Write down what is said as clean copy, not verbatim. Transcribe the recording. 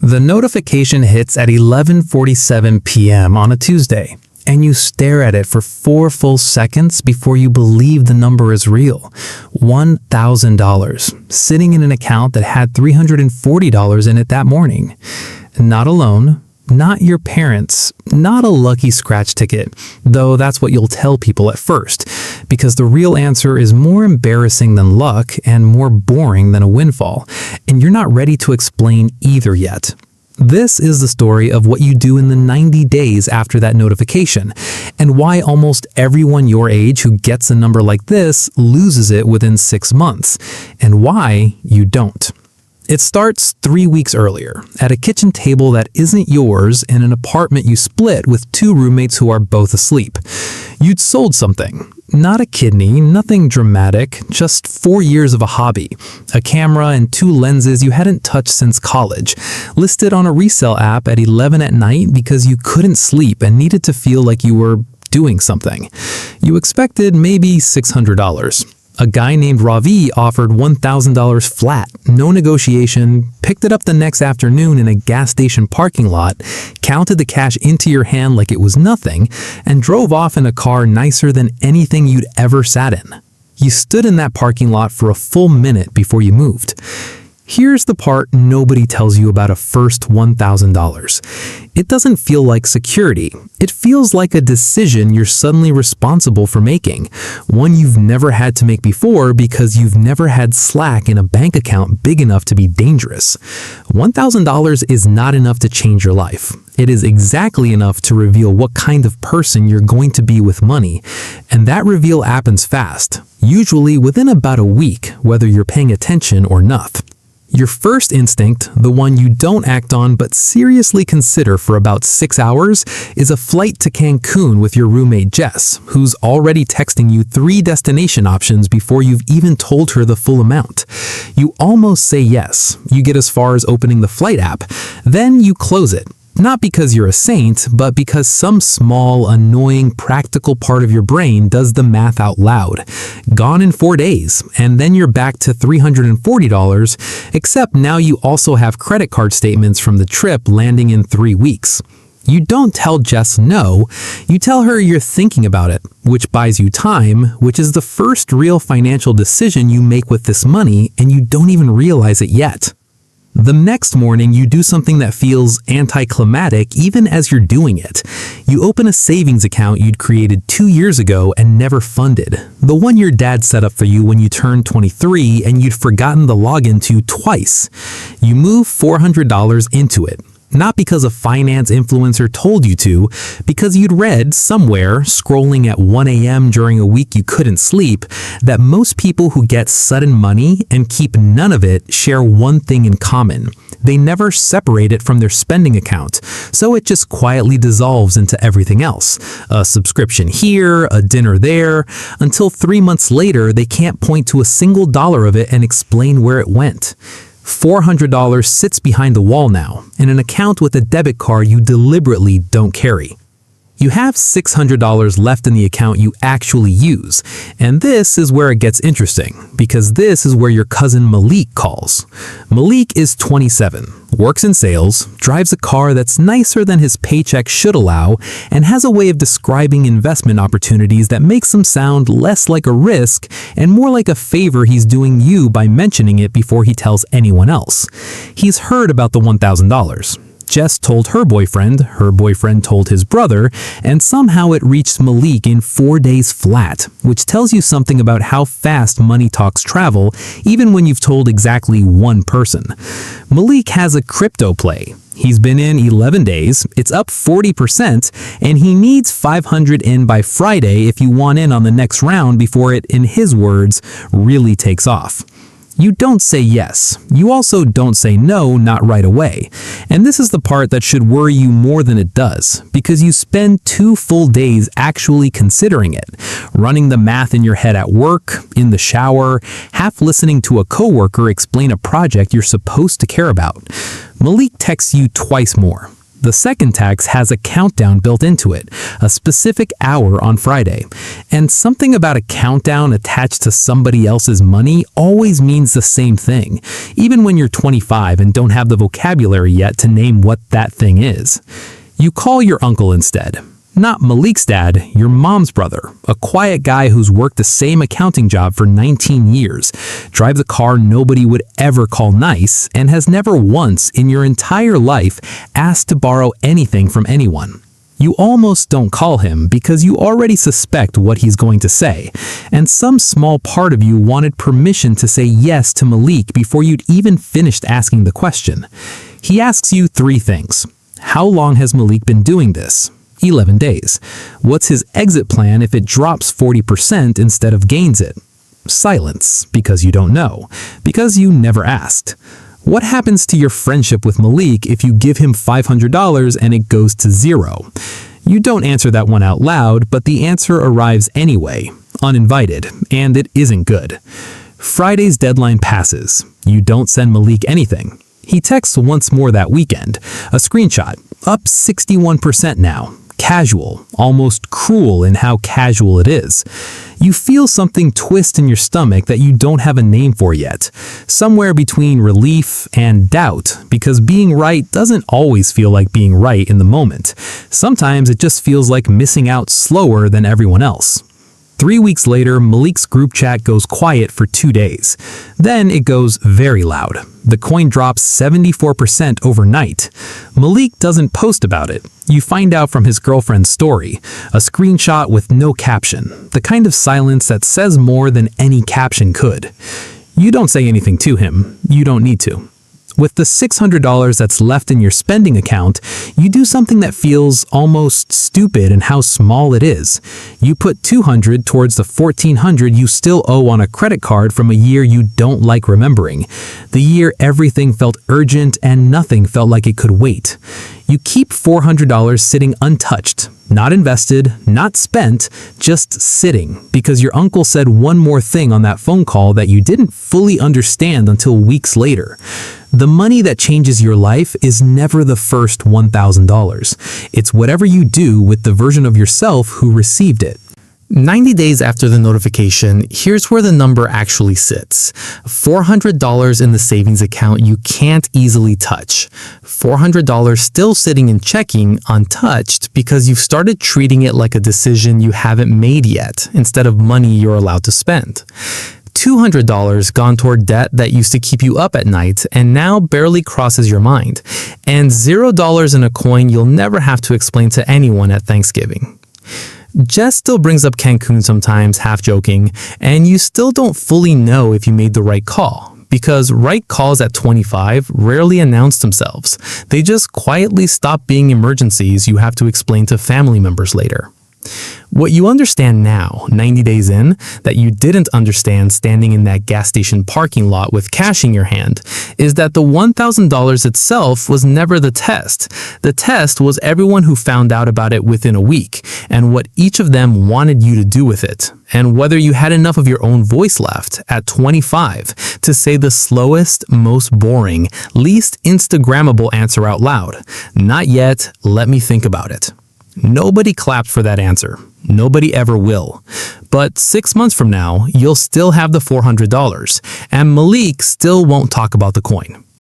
The notification hits at 11:47 p.m. on a Tuesday, and you stare at it for 4 full seconds before you believe the number is real. $1,000, sitting in an account that had $340 in it that morning. Not alone, not your parents, not a lucky scratch ticket, though that's what you'll tell people at first, because the real answer is more embarrassing than luck and more boring than a windfall, and you're not ready to explain either yet. This is the story of what you do in the 90 days after that notification, and why almost everyone your age who gets a number like this loses it within 6 months, and why you don't. It starts 3 weeks earlier, at a kitchen table that isn't yours in an apartment you split with 2 roommates who are both asleep. You'd sold something. Not a kidney, nothing dramatic, just 4 years of a hobby. A camera and 2 lenses you hadn't touched since college, listed on a resale app at 11 at night because you couldn't sleep and needed to feel like you were doing something. You expected maybe $600. A guy named Ravi offered $1,000 flat, no negotiation, picked it up the next afternoon in a gas station parking lot, counted the cash into your hand like it was nothing, and drove off in a car nicer than anything you'd ever sat in. You stood in that parking lot for a full minute before you moved. Here's the part nobody tells you about a first $1,000. It doesn't feel like security. It feels like a decision you're suddenly responsible for making, one you've never had to make before because you've never had slack in a bank account big enough to be dangerous. $1,000 is not enough to change your life. It is exactly enough to reveal what kind of person you're going to be with money, and that reveal happens fast, usually within about a week, whether you're paying attention or not. Your first instinct, the one you don't act on but seriously consider for about 6 hours, is a flight to Cancun with your roommate Jess, who's already texting you 3 destination options before you've even told her the full amount. You almost say yes. You get as far as opening the flight app. Then you close it. Not because you're a saint, but because some small, annoying, practical part of your brain does the math out loud. Gone in 4 days, and then you're back to $340, except now you also have credit card statements from the trip landing in 3 weeks. You don't tell Jess no, you tell her you're thinking about it, which buys you time, which is the first real financial decision you make with this money, and you don't even realize it yet. The next morning, you do something that feels anticlimactic even as you're doing it. You open a savings account you'd created 2 years ago and never funded. The one your dad set up for you when you turned 23 and you'd forgotten the login to twice. You move $400 into it. Not because a finance influencer told you to, because you'd read somewhere, scrolling at 1 a.m. during a week you couldn't sleep, that most people who get sudden money and keep none of it share one thing in common. They never separate it from their spending account, so it just quietly dissolves into everything else. A subscription here, a dinner there, until 3 months later they can't point to a single dollar of it and explain where it went. $400 sits behind the wall now, in an account with a debit card you deliberately don't carry. You have $600 left in the account you actually use, and this is where it gets interesting, because this is where your cousin Malik calls. Malik is 27, works in sales, drives a car that's nicer than his paycheck should allow, and has a way of describing investment opportunities that makes them sound less like a risk and more like a favor he's doing you by mentioning it before he tells anyone else. He's heard about the $1,000. Jess told her boyfriend told his brother, and somehow it reached Malik in 4 days flat, which tells you something about how fast money talks travel, even when you've told exactly one person. Malik has a crypto play. He's been in 11 days, it's up 40%, and he needs 500 in by Friday if you want in on the next round before it, in his words, really takes off. You don't say yes. You also don't say no, not right away. And this is the part that should worry you more than it does, because you spend 2 full days actually considering it, running the math in your head at work, in the shower, half listening to a coworker explain a project you're supposed to care about. Malik texts you twice more. The second text has a countdown built into it, a specific hour on Friday. And something about a countdown attached to somebody else's money always means the same thing, even when you're 25 and don't have the vocabulary yet to name what that thing is. You call your uncle instead. Not Malik's dad, your mom's brother, a quiet guy who's worked the same accounting job for 19 years, drives a car nobody would ever call nice, and has never once in your entire life asked to borrow anything from anyone. You almost don't call him because you already suspect what he's going to say, and some small part of you wanted permission to say yes to Malik before you'd even finished asking the question. He asks you 3 things. How long has Malik been doing this? 11 days. What's his exit plan if it drops 40% instead of gains it? Silence, because you don't know, because you never asked. What happens to your friendship with Malik if you give him $500 and it goes to 0? You don't answer that one out loud, but the answer arrives anyway, uninvited, and it isn't good. Friday's deadline passes. You don't send Malik anything. He texts once more that weekend. A screenshot, up 61% now. Casual, almost cruel in how casual it is. You feel something twist in your stomach that you don't have a name for yet. Somewhere between relief and doubt, because being right doesn't always feel like being right in the moment. Sometimes it just feels like missing out slower than everyone else. 3 weeks later, Malik's group chat goes quiet for 2 days. Then it goes very loud. The coin drops 74% overnight. Malik doesn't post about it. You find out from his girlfriend's story, a screenshot with no caption, the kind of silence that says more than any caption could. You don't say anything to him. You don't need to. With the $600 that's left in your spending account, you do something that feels almost stupid in how small it is. You put $200 towards the $1,400 you still owe on a credit card from a year you don't like remembering. The year everything felt urgent and nothing felt like it could wait. You keep $400 sitting untouched, not invested, not spent, just sitting, because your uncle said one more thing on that phone call that you didn't fully understand until weeks later. The money that changes your life is never the first $1,000. It's whatever you do with the version of yourself who received it. 90 days after the notification, here's where the number actually sits. $400 in the savings account you can't easily touch. $400 still sitting in checking untouched because you've started treating it like a decision you haven't made yet instead of money you're allowed to spend. $200 gone toward debt that used to keep you up at night and now barely crosses your mind. And $0 in a coin you'll never have to explain to anyone at Thanksgiving. Jess still brings up Cancun sometimes, half joking, and you still don't fully know if you made the right call, because right calls at 25 rarely announce themselves. They just quietly stop being emergencies you have to explain to family members later. What you understand now, 90 days in, that you didn't understand standing in that gas station parking lot with cash in your hand, is that the $1,000 itself was never the test. The test was everyone who found out about it within a week, and what each of them wanted you to do with it, and whether you had enough of your own voice left at 25 to say the slowest, most boring, least Instagrammable answer out loud. Not yet, let me think about it. Nobody clapped for that answer. Nobody ever will. But 6 months from now, you'll still have the $400, and Malik still won't talk about the coin.